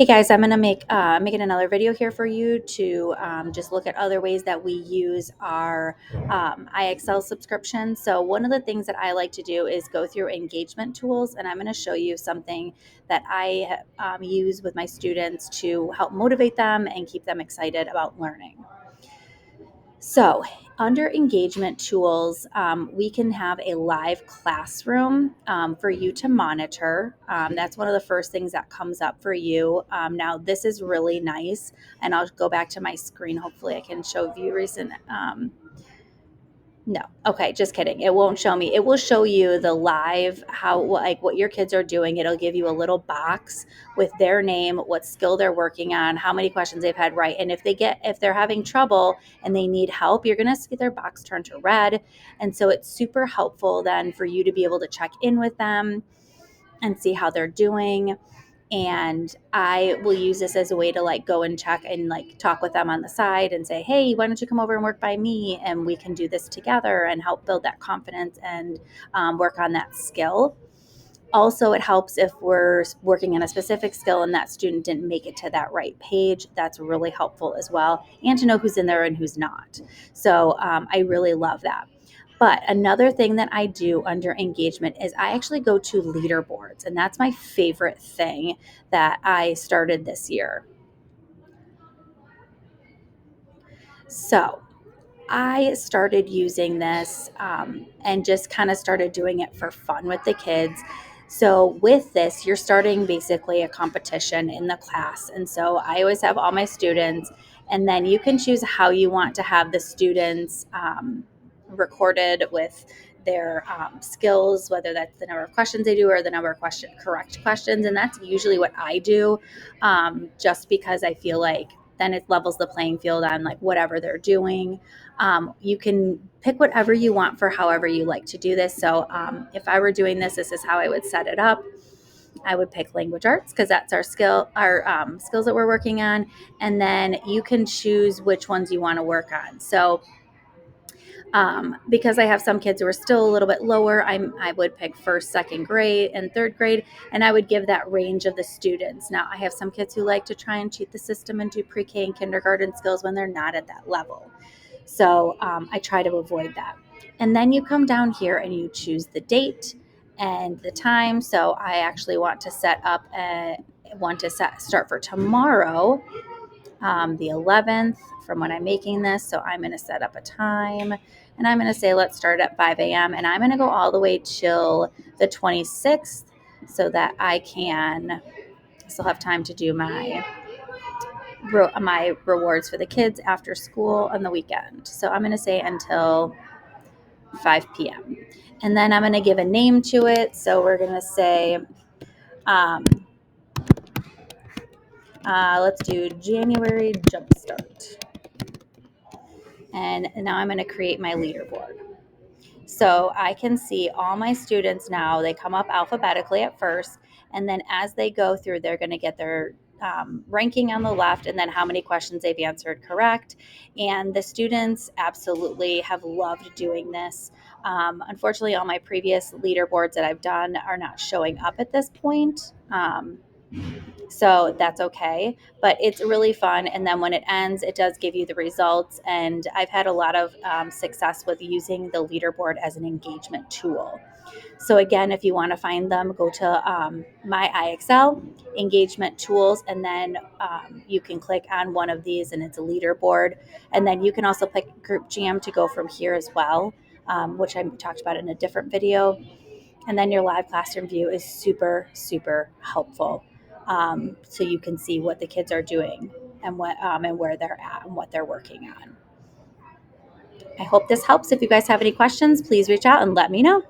Hey guys, I'm going to making another video here for you to just look at other ways that we use our IXL subscription. So one of the things that I like to do is go through engagement tools, and I'm going to show you something that I use with my students to help motivate them and keep them excited about learning. So, under engagement tools, we can have a live classroom for you to monitor. That's one of the first things that comes up for you. Now, this is really nice, and I'll go back to my screen. Hopefully, I can show view recent. No. Okay, just kidding. It won't show me. It will show you the live how like what your kids are doing. It'll give you a little box with their name, what skill they're working on, how many questions they've had right. And if they're having trouble and they need help, you're going to see their box turn to red. And so it's super helpful then for you to be able to check in with them and see how they're doing. And I will use this as a way to like go and check and like talk with them on the side and say, hey, why don't you come over and work by me, and we can do this together and help build that confidence and work on that skill. Also, it helps if we're working on a specific skill and that student didn't make it to that right page. That's really helpful as well, and to know who's in there and who's not. So I really love that. But another thing that I do under engagement is I actually go to leaderboards, and that's my favorite thing that I started this year. So I started using this and just kind of started doing it for fun with the kids. So, with this, you're starting basically a competition in the class. And so, I always have all my students, and then you can choose how you want to have the students recorded with their skills, whether that's the number of questions they do or the number of correct questions. And that's usually what I do, just because I feel like then it levels the playing field on like whatever they're doing. You can pick whatever you want for however you like to do this. So if I were doing this, this is how I would set it up. I would pick language arts because that's our skills that we're working on. And then you can choose which ones you want to work on. So because I have some kids who are still a little bit lower, I would pick first, second grade, and third grade, and I would give that range of the students. Now, I have some kids who like to try and cheat the system and do pre-K and kindergarten skills when they're not at that level. So I try to avoid that. And then you come down here and you choose the date and the time. So I actually want to start for tomorrow, the 11th, from when I'm making this. So I'm going to set up a time, and I'm going to say, let's start at 5 a.m. And I'm going to go all the way till the 26th so that I can still have time to do my rewards for the kids after school on the weekend. So I'm going to say until 5 p.m. And then I'm going to give a name to it. So we're going to say, let's do January Jumpstart. And now I'm going to create my leaderboard. So I can see all my students now. They come up alphabetically at first, and then as they go through, they're going to get their ranking on the left, and then how many questions they've answered correct. And the students absolutely have loved doing this. Unfortunately, all my previous leaderboards that I've done are not showing up at this point. So that's okay, but it's really fun. And then when it ends, it does give you the results. And I've had a lot of success with using the leaderboard as an engagement tool. So again, if you want to find them, go to my IXL engagement tools, and then you can click on one of these and it's a leaderboard. And then you can also pick Group Jam to go from here as well, which I talked about in a different video. And then your live classroom view is super, super helpful. So you can see what the kids are doing and where they're at and what they're working on. I hope this helps. If you guys have any questions, please reach out and let me know.